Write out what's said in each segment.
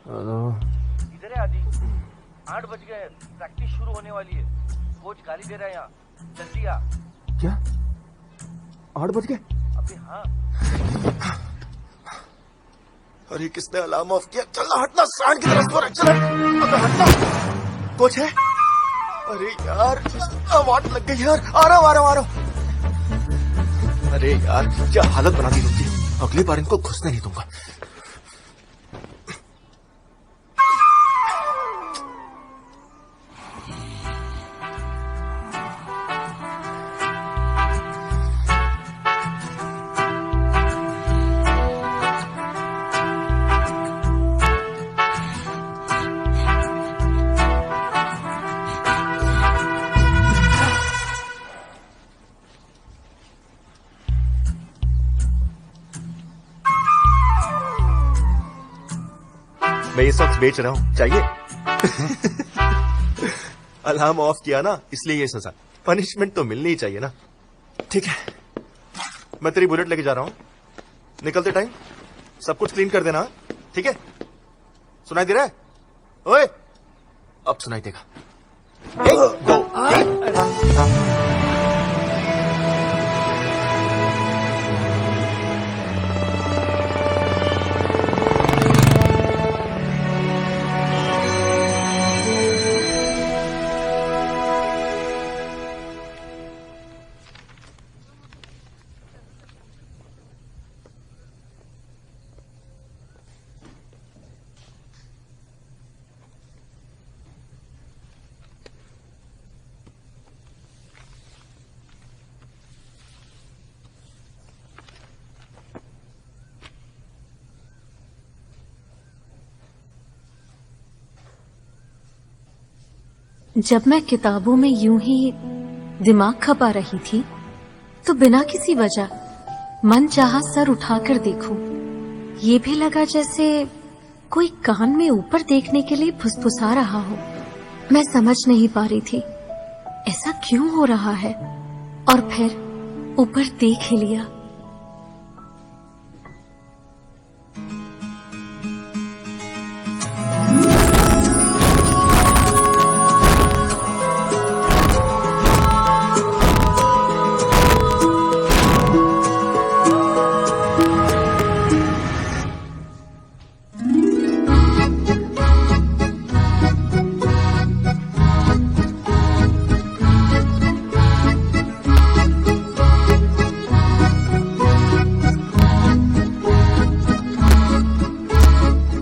Hello. इधर है आदि, 8 बज गए, प्रैक्टिस शुरू होने वाली है। कोच गाली दे रहा है यहाँ, जल्दी आ। क्या 8 बज गए? अबे हाँ। अरे किसने अलार्म ऑफ किया? चल हटना, सांड की तरफ को चल। अबे हटना। कोच है? अरे यार वाट लग गई यार। आ रहा हूँ। अरे यार क्या हालत बना दी तुमने। अगली बार इनको घुसने नहीं दूंगा। मैं ये सॉक्स बेच रहा हूँ, चाहिए? अलार्म ऑफ किया ना, इसलिए ये सजा। पनिशमेंट तो मिलनी ही चाहिए ना। ठीक है, मैं तेरी बुलेट लेके जा रहा हूँ। निकलते टाइम सब कुछ क्लीन कर देना, ठीक है? सुनाई दे रहा है? ओए, अब सुनाई देगा। गो। जब मैं किताबों में यूं ही दिमाग खपा रही थी तो बिना किसी वजह मन चाहा सर उठाकर देखूं। ये भी लगा जैसे कोई कान में ऊपर देखने के लिए फुसफुसा रहा हो। मैं समझ नहीं पा रही थी ऐसा क्यों हो रहा है, और फिर ऊपर देख ही लिया।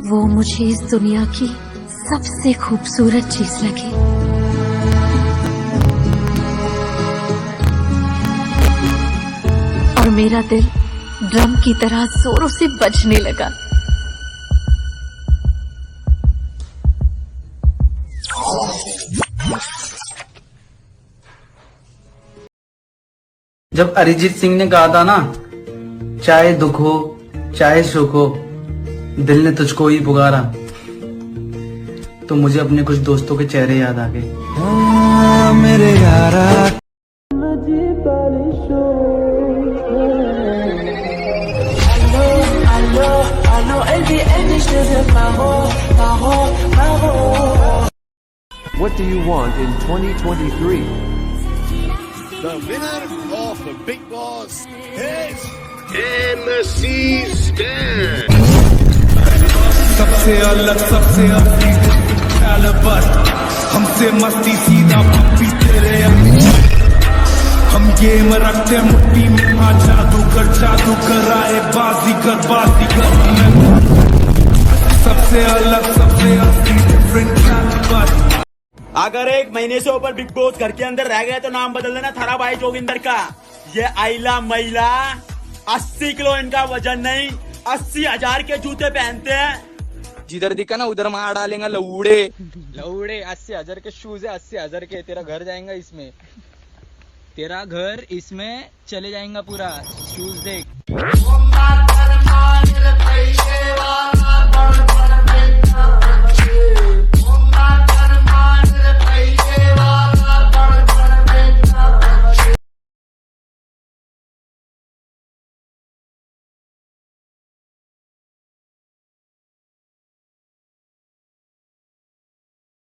वो मुझे इस दुनिया की सबसे खूबसूरत चीज लगी। और मेरा दिल ड्रम की तरह जोरों से बजने लगा। जब अरिजीत सिंह ने कहा था ना, चाहे दुख हो चाहे सुख हो दिल ने तुझको ही पुकारा, तो मुझे अपने कुछ दोस्तों के चेहरे याद आ गए। मेरे यारा What do you want in 2023? The winner of the Big Boss is MC Stan. सबसे अलग सबसे कैलिबर, हमसे मस्ती सीधा पप्पी तेरे। हम गेम रखते मुट्ठी में, आ जादू कर आए बाजीगर। सबसे अलग सबसे डिफरेंट कैलिबर। अगर 1 महीने से ऊपर बिग बॉस घर के अंदर रह गए तो नाम बदल देना थारा भाई जोगिंदर का। ये आइला महिला 80 किलो इनका वजन नहीं, 80,000 के जूते पहनते हैं। जिधर दिखा ना उधर मार डालेंगे लौड़े 80,000 के शूज है, 80,000 के। तेरा घर जाएगा इसमें, तेरा घर इसमें चले जाएगा पूरा। शूज देख।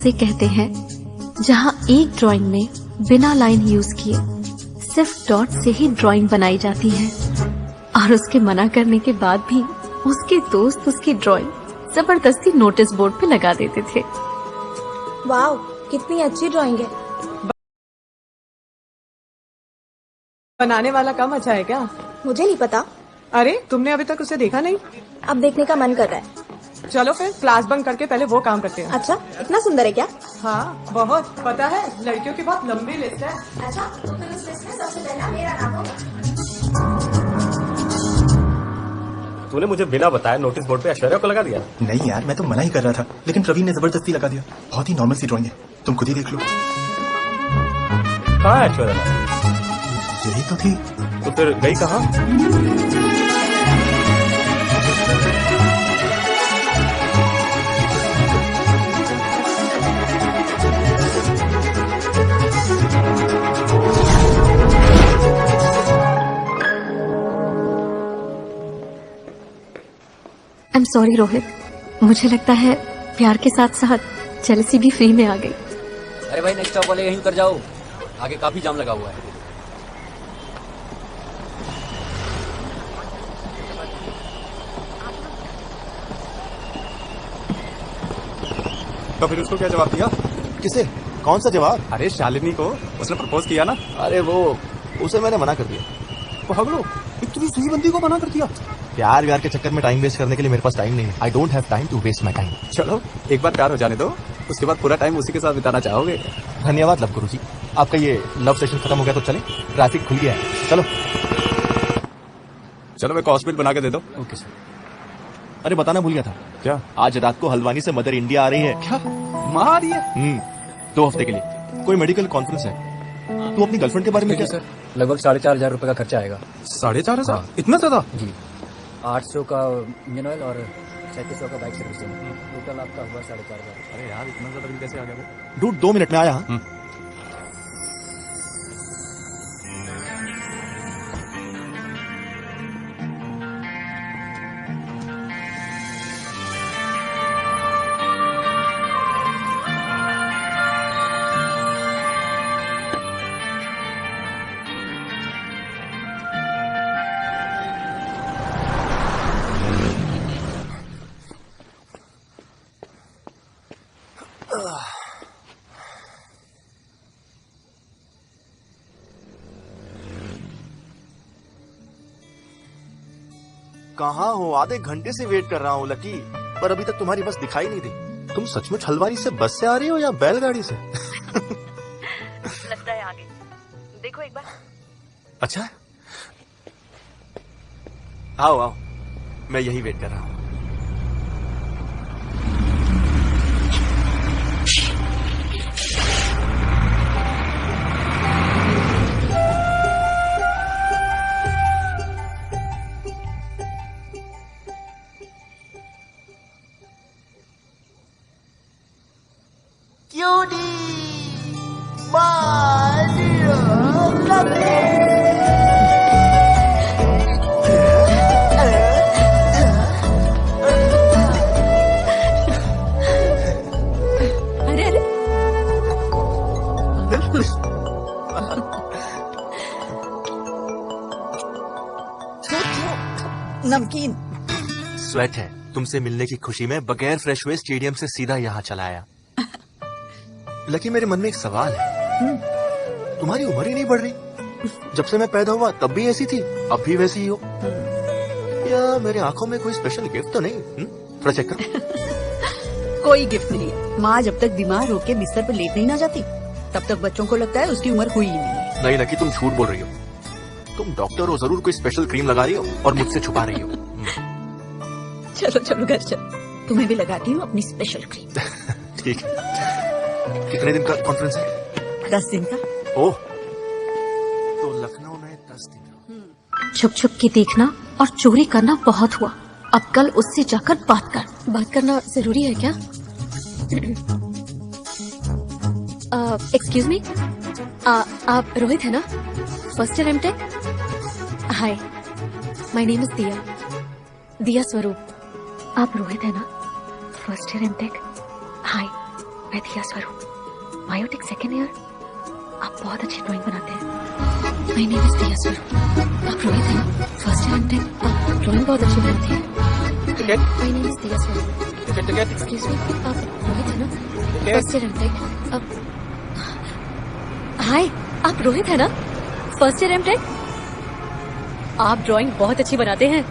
से कहते हैं जहां एक ड्राइंग में बिना लाइन यूज किए सिर्फ डॉट से ही ड्राइंग बनाई जाती है और उसके मना करने के बाद भी उसके दोस्त उसकी ड्राइंग जबरदस्ती नोटिस बोर्ड पे लगा देते थे। वाह, कितनी अच्छी ड्राइंग है। बनाने वाला कम अच्छा है क्या? मुझे नहीं पता। अरे तुमने अभी तक उसे देखा नहीं? अब देखने का मन कर रहा है। चलो फिर क्लास बंक करके पहले वो काम करते हैं। अच्छा, इतना सुंदर है क्या? हाँ बहुत, पता है लड़कियों की बहुत लंबी लिस्ट है। अच्छा, तो फिर उस लिस्ट में सबसे पहला मेरा नाम होगा। तूने मुझे बिना बताए नोटिस बोर्ड पे ऐश्वर्या को लगा दिया? नहीं यार, मैं तो मना ही कर रहा था, लेकिन प्रवीण ने जबरदस्ती लगा दिया। बहुत ही नॉर्मल सी ड्राइंग है, तुम खुद ही देख लो। कहाँ है ऐश्वर्या? यही तो थी। तो फिर गई कहाँ? आई एम सॉरी रोहित, मुझे लगता है प्यार के साथ साथ जेलसी भी फ्री में आ गई। अरे भाई नेक्स्ट स्टॉप वाले यहीं उतर जाओ, आगे काफी जाम लगा हुआ है। तो फिर उसको क्या जवाब दिया? किसे? कौन सा जवाब? अरे शालिनी को उसने प्रपोज किया ना। अरे वो उसे मैंने मना कर दिया। पगलो, इतनी सही बंदी को मना कर दिया? प्यार व्यार के चक्कर में टाइम वेस्ट करने के लिए मेरे पास टाइम नहीं है। I don't have time to waste my time. चलो एक बार प्यार हो जाने दो, उसके बाद पूरा टाइम उसी के साथ बिताना चाहोगे। धन्यवाद लव गुरु जी, आपका ये लव सेशन खत्म हो गया तो चले, ट्रैफिक खुल गया है। चलो चलो, मैं कॉस्ट बिल बना के दे दो। Okay sir. अरे बताना भूल गया था। क्या? आज रात को हल्द्वानी से मदर इंडिया आ रही है। क्या माँ आ रही है? 2 हफ्ते के लिए कोई मेडिकल कॉन्फ्रेंस है। तू अपनी गर्लफ्रेंड के बारे में क्या? सर लगभग 4,500 रुपए का खर्चा आएगा। 4,500? इतना ज्यादा? जी, 800 का इंजन ऑयल और 3700 का बाइक सर्विसिंग, टोटल आपका हुआ 4,500। अरे यार इतना ज्यादा बिल कैसे आ गया? डूड 2 मिनट में आया। कहाँ हो? आधे घंटे से वेट कर रहा हूँ लकी, पर अभी तक तुम्हारी बस दिखाई नहीं दी। तुम सचमुच हल्द्वानी से बस से आ रही हो या बैलगाड़ी से? लगता है आगे देखो एक बार। अच्छा, आओ आओ, मैं यही वेट कर रहा हूँ। अरे अरे नमकीन स्वेट है, तुमसे मिलने की खुशी में बगैर फ्रेश हुए स्टेडियम से सीधा यहाँ चला आया। लकी मेरे मन में एक सवाल है, तुम्हारी उम्र ही नहीं बढ़ रही। जब से मैं पैदा हुआ तब भी ऐसी थी, अब भी वैसी ही हो, या मेरे आंखों में कोई स्पेशल गिफ्ट तो नहीं? थोड़ा चेक करो। कोई गिफ्ट नहीं। माँ जब तक बीमार होके बिस्तर पर लेट नहीं ना जाती, तब तक बच्चों को लगता है उसकी उम्र हुई ही नहीं। नहीं लकी, तुम झूठ बोल रही हो। तुम डॉक्टर हो, जरूर कोई स्पेशल क्रीम लगा रही हो और मुझसे छुपा रही हो। चलो चलो घर चलो, तुम्हें भी लगाती हूँ अपनी स्पेशल क्रीम। ठीक है। कितने दिन का कॉन्फ्रेंस है? 10 दिन का। ओह, तो लखनऊ में 10 दिन। छुप छुप के देखना और चोरी करना बहुत हुआ, अब कल उससे जाकर बात कर। बात करना जरूरी है क्या? एक्सक्यूज मी, आप रोहित है ना? First year MTech. Hi, my name is Diya, Diya स्वरूप। आप रोहित है ना? First year MTech. हाय, मैं दिया स्वरूप, बायोटेक सेकेंड ईयर। आप बहुत अच्छी ड्राइंग बनाते हैं। माय नेम इज दिया स्वरूप। आप रोहित हैं ना? First year MTech. आप ड्राइंग बहुत अच्छी बनाते हैं। Ticket my name is Diya स्वरूप। टिकट एक्सक्यूज मी, आप रोहित हैं ना? First year MTech. आप हाय, आप रोहित हैं ना? First year MTech. आप ड्राइंग बहुत अच्छी बनाते हैं।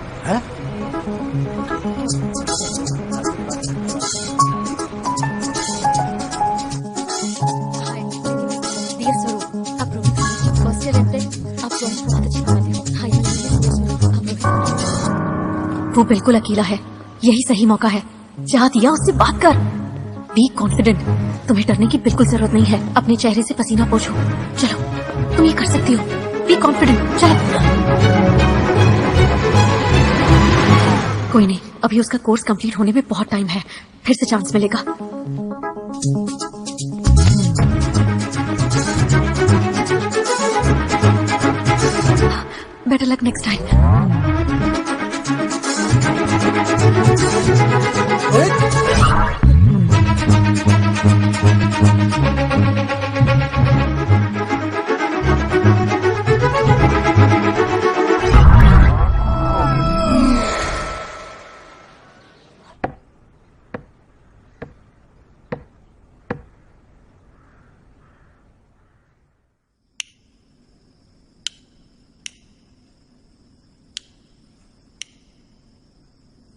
वो बिल्कुल अकेला है, यही सही मौका है। जा दिया, उससे बात कर। बी कॉन्फिडेंट, तुम्हें डरने की बिल्कुल जरूरत नहीं है। अपने चेहरे से पसीना पोंछो। चलो, तुम ये कर सकती हो। बी कॉन्फिडेंट, चलो। कोई नहीं, अभी उसका कोर्स कंप्लीट होने में बहुत टाइम है, फिर से चांस मिलेगा। Better luck next time.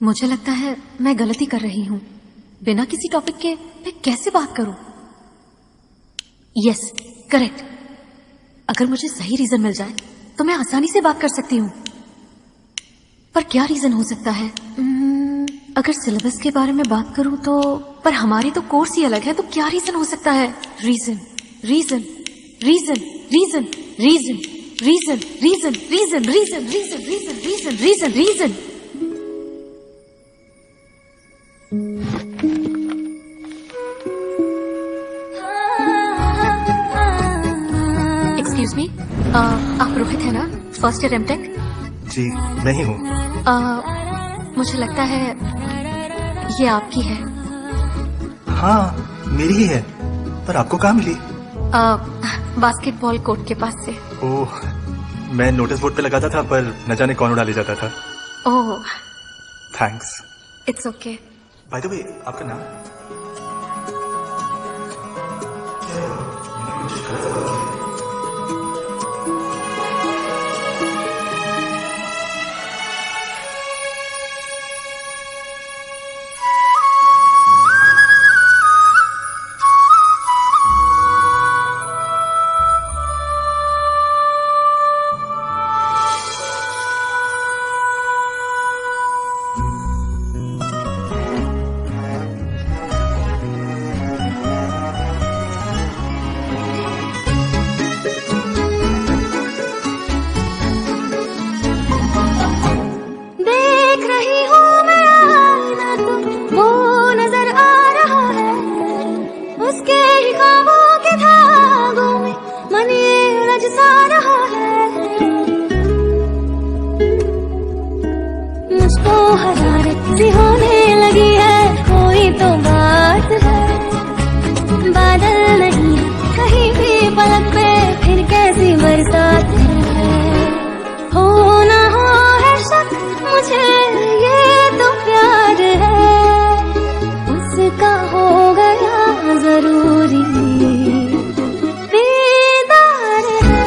मुझे लगता है मैं गलती कर रही हूँ। बिना किसी टॉपिक के मैं कैसे बात करूं? Yes, correct. अगर मुझे सही रीजन मिल जाए तो मैं आसानी से बात कर सकती हूँ। पर क्या रीजन हो सकता है? अगर सिलेबस के बारे में बात करूं तो, पर हमारी तो कोर्स ही अलग है, तो क्या रीजन हो सकता है? Reason reason reason reason reason reason reason reason reason reason reason reason reason reason excuse me, आप रोहित है ना? First year MTech. जी, मैं ही हूँ। मुझे लगता है ये आपकी है। हाँ, मेरी ही है, पर आपको कहाँ मिली? बास्केटबॉल कोर्ट के पास से। ओह, मैं नोटिस बोर्ड पे लगाता था, पर न जाने कौन उड़ा ले जाता था। Oh, thanks. It's okay. By the way, आपका नाम? सी होने लगी है, कोई तो बात है। बादल नहीं कहीं भी पलक पे, फिर कैसी बरसात है। हो ना हो है शक मुझे, ये तो प्यार है। उसका हो गया जरूरी दीदार है।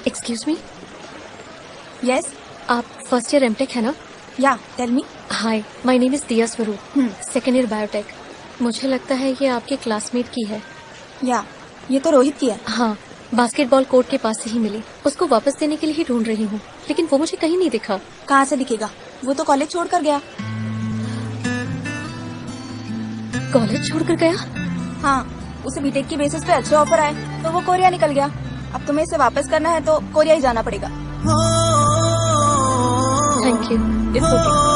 Excuse me. यस, आप फर्स्ट ईयर एमटेक है ना? Yeah, tell me. Hi, my name is Diya Swaroop, second year biotech. मुझे लगता है ये आपके क्लासमेट की है। या ये तो रोहित की है। हाँ, बास्केटबॉल कोर्ट के पास से ही मिली। उसको वापस देने के लिए ही ढूंढ रही हूँ, लेकिन वो मुझे कहीं नहीं दिखा। कहाँ से दिखेगा, वो तो कॉलेज छोड़कर गया। कॉलेज छोड़कर गया? हाँ, उसे बीटेक की बेसिस पे अच्छे ऑफर आए तो वो कोरिया निकल गया। अब तुम्हें इसे वापस करना है तो कोरिया ही जाना पड़ेगा। Thank you. It's okay.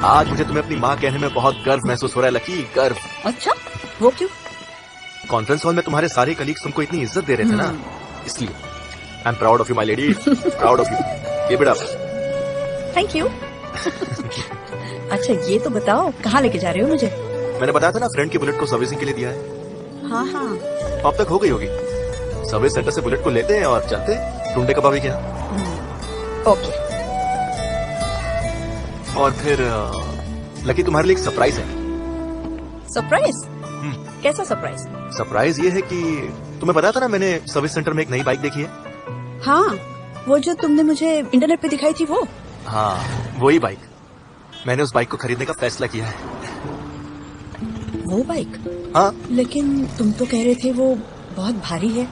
आज मुझे तुम्हें अपनी माँ कहने में बहुत गर्व महसूस हो रहा है लकी, गर्व। अच्छा, वो क्यों? कॉन्फ्रेंस हॉल में तुम्हारे सारे कलीग्स तुमको इतनी इज्जत दे रहे थे ना, इसलिए। I am proud of you my lady, proud of you. Keep it up. Thank you. अच्छा ये तो बताओ, कहाँ लेके जा रहे हो मुझे? मैंने बताया था ना, फ्रेंड की बुलेट को सर्विसिंग के लिए दिया है। हाँ हाँ। अब तक हो गई होगी। सर्विस सेंटर से बुलेट को लेते हैं और चलते हैं टुंडे कबाबी के यहाँ। ओके। और फिर लकी तुम्हारे लिए एक सरप्राइज है। सरप्राइज? कैसा सरप्राइज? सरप्राइज ये है कि तुम्हें पता था ना, मैंने सर्विस सेंटर में एक नई बाइक देखी है। हाँ, वो जो तुमने मुझे इंटरनेट पे दिखाई थी वो? हाँ, वही बाइक। मैंने उस बाइक को खरीदने का फैसला किया है। वो बाइक? हाँ। लेकिन तुम तो कह रहे थे वो बहुत भारी है।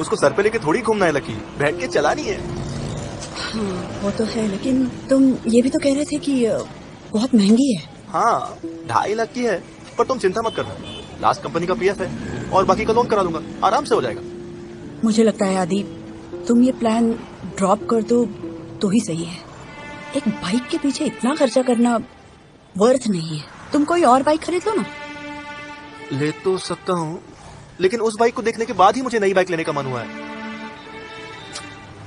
उसको सर पे लेके थोड़ी घूमना है लकी, बैठ के चलानी है। हाँ, वो तो है, लेकिन तुम ये भी तो कह रहे थे कि बहुत महंगी है। हाँ, 2.5 लाख की है, पर तुम चिंता मत करना। लास्ट कंपनी का पीएफ है और बाकी का लोन करा दूंगा, आराम से हो जाएगा। मुझे लगता है आदि, तुम ये प्लान ड्रॉप कर दो तो ही सही है। एक बाइक के पीछे इतना खर्चा करना वर्थ नहीं है। तुम कोई और बाइक खरीद लो ना। ले तो सकता हूँ, लेकिन उस बाइक को देखने के बाद ही मुझे नई बाइक लेने का मन हुआ है।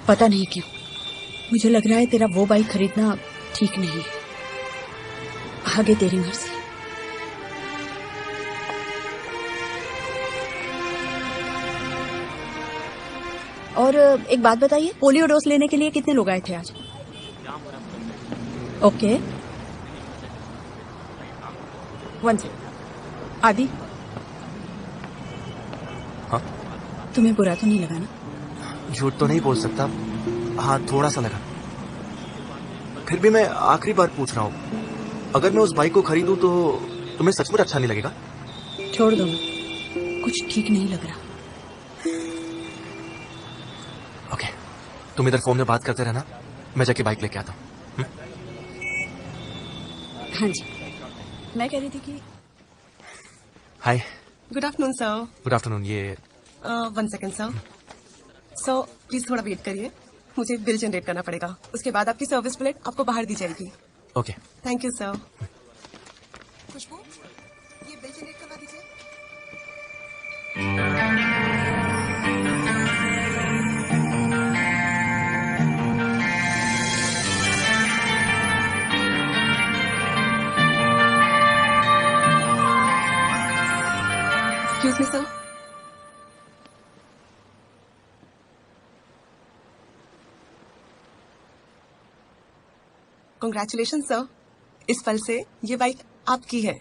पता नहीं क्यों, मुझे लग रहा है तेरा वो बाइक खरीदना ठीक नहीं है। आगे तेरी मर्जी। और एक बात बताइए, पोलियो डोज लेने के लिए कितने लोग आए थे आज? Okay, 1 second. आदि, हाँ? तुम्हें बुरा तो नहीं लगा ना? झूठ तो नहीं बोल सकता, हाँ थोड़ा सा लगा। फिर भी मैं आखिरी बार पूछ रहा हूँ, अगर मैं उस बाइक को खरीदूं तो तुम्हें सचमुच अच्छा नहीं लगेगा? छोड़ दो, कुछ ठीक नहीं लग रहा। ओके, तुम इधर फोन में बात करते रहना, मैं जाके बाइक लेके आता हूँ। हाँ जी, मैं कह रही थी कि hi. Good afternoon sir. Good afternoon. ये 1 सेकंड सर। सर प्लीज थोड़ा वेट करिए, मुझे बिल जनरेट करना पड़ेगा। उसके बाद आपकी सर्विस प्लेट आपको बाहर दी जाएगी। Okay. Thank you sir. Khushboo, ये बिल जनरेट करवा दीजिए। Excuse me sir. Congratulations sir, इस पल से ये बाइक आपकी है।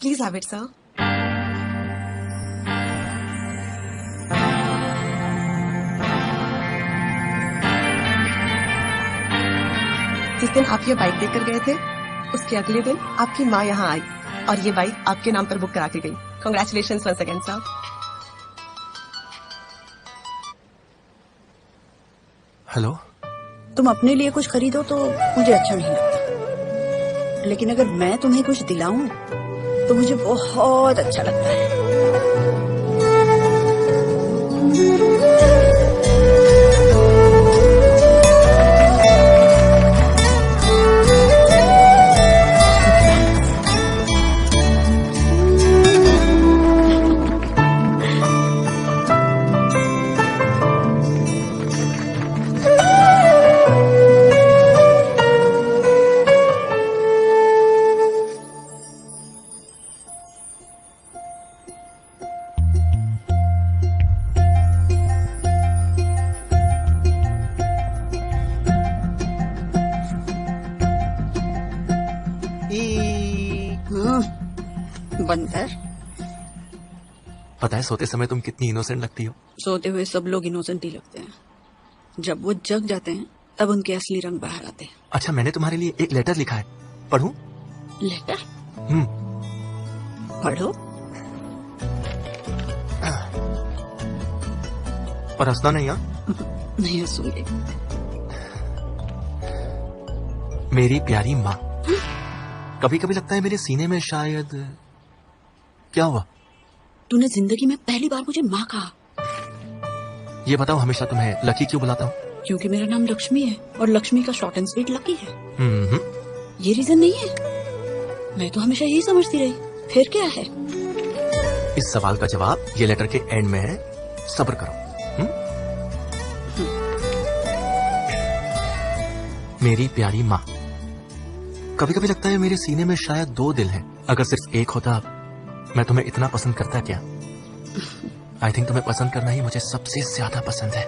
Please have it sir. जिस दिन आप ये बाइक देकर गए थे, उसके अगले दिन आपकी माँ यहाँ आई और ये बाइक आपके नाम पर बुक करा के गई। Congratulations once again sir. Hello. तुम अपने लिए कुछ खरीदो तो मुझे अच्छा नहीं लगता, लेकिन अगर मैं तुम्हें कुछ दिलाऊं तो मुझे बहुत अच्छा लगता है। बंदर। पता है सोते समय तुम कितनी इनोसेंट लगती हो। सोते हुए सब लोग इनोसेंट ही लगते हैं, जब वो जग जाते हैं तब उनके असली रंग बाहर आते हैं। अच्छा, मैंने तुम्हारे लिए एक लेटर लिखा है, पढ़ूं? लेटर? पढ़ो। पर हंसना नहीं। हाँ, नहीं हंसूंगी। मेरी प्यारी माँ, कभी कभी लगता है मेरे सीने में शायद। क्या हुआ? तूने जिंदगी में पहली बार मुझे माँ कहा। ये बताओ, हमेशा तुम्हें लकी क्यों बुलाता हूँ? क्योंकि मेरा नाम लक्ष्मी है और लक्ष्मी का शॉर्ट एंड स्वीट लकी है। ये रीजन नहीं है? मैं तो हमेशा यही समझती रही, फिर क्या है? इस सवाल का जवाब ये लेटर के एंड में है, सब्र करो। मेरी प्यारी माँ, कभी कभी लगता है मेरे सीने में शायद दो दिल हैं। अगर सिर्फ एक होता, मैं तुम्हें इतना पसंद करता क्या? आई थिंक तुम्हें पसंद करना ही मुझे सबसे ज्यादा पसंद है।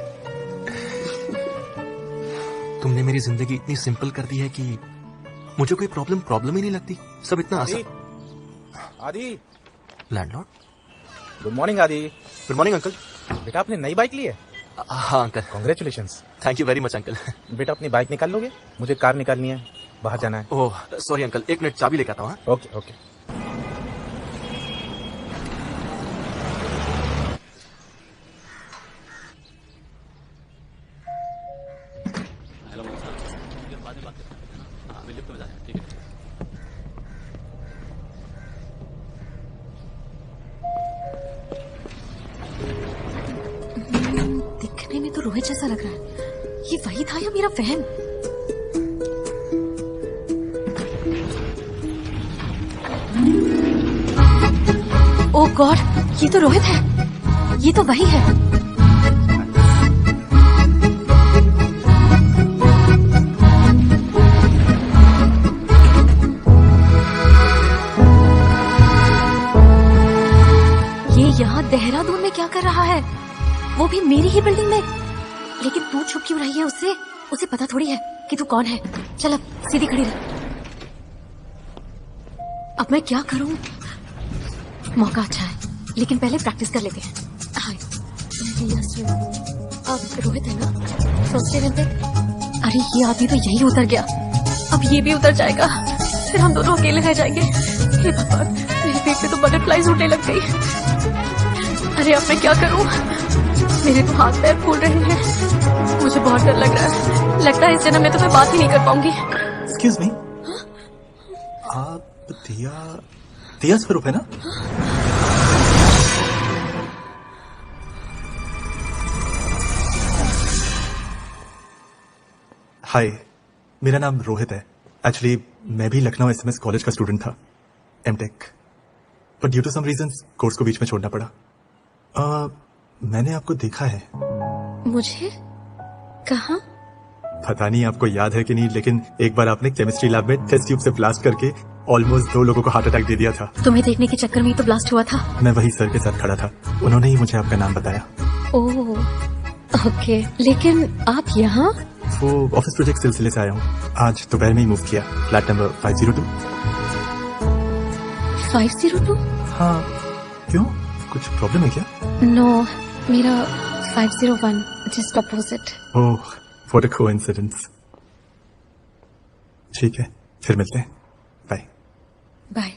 तुमने मेरी जिंदगी इतनी सिंपल कर दी है कि मुझे कोई प्रॉब्लम ही नहीं लगती। सब इतना आसान। आदि, लैंडलॉर्ड। गुड मॉर्निंग आदि। Good morning uncle. बेटा, आपने नई बाइक ली है? हाँ uncle. Congratulations. Thank you very much uncle. बेटा, अपनी बाइक निकाल लोगे? मुझे कार निकालनी है, बाहर जाना है। ओह सॉरी अंकल, एक मिनट, चाबी लेकर आता हूँ। Okay okay. दिखने में तो रोहित जैसा लग रहा है। ये वही था या मेरा वहम? ओह गॉड, ये तो रोहित है। ये तो वही है। ये यहाँ देहरादून में क्या कर रहा है? वो भी मेरी ही बिल्डिंग में। लेकिन तू छुप क्यों रही है उससे? उसे पता थोड़ी है कि तू कौन है। चल अब सीधी खड़ी रह। अब मैं क्या करूं? मौका अच्छा है, लेकिन पहले प्रैक्टिस कर लेते हैं। हाय, अब रोहित है ना फर्स्ट इवेंट पे? अरे ये आदमी तो यही उतर गया, अब ये भी उतर जाएगा, फिर हम दोनों अकेले रह जाएंगे। हे भगवान, मेरे पेट पे तो बटरफ्लाईज उड़ने लग गई। अरे अब मैं क्या करूं? मेरे तो हाथ पैर फूल रहे हैं। मुझे बहुत डर लग रहा है। लगता है इस जन्म में तो मैं बात ही नहीं कर पाऊंगी। एक्सक्यूज मी, आप दिया स्वरूप है ना? हाय, मेरा नाम रोहित है। एक्चुअली मैं भी लखनऊ एसएमएस कॉलेज का स्टूडेंट था, एमटेक, पर due to some reasons course को बीच में छोड़ना पड़ा। मैंने आपको देखा है। मुझे? कहाँ? पता नहीं आपको याद है कि नहीं, लेकिन एक बार आपने केमिस्ट्री लैब में टेस्ट ट्यूब से ब्लास्ट करके ऑलमोस्ट 2 लोगों को हार्ट अटैक दे दिया था। तुम्हें देखने के चक्कर में ही तो ब्लास्ट हुआ था। मैं वही सर के साथ खड़ा था, उन्होंने ही मुझे आपका नाम बताया। ओह ओके, लेकिन आप यहाँ? वो ऑफिस प्रोजेक्ट सिलसिले से आया हूँ। आज दोपहर में ही मूव किया, फ्लैट नंबर 502। 502? हाँ, क्यों, कुछ प्रॉब्लम है क्या? नो, मेरा 501 just opposite. Oh, what a coincidence. ठीक है, फिर मिलते हैं। Bye bye.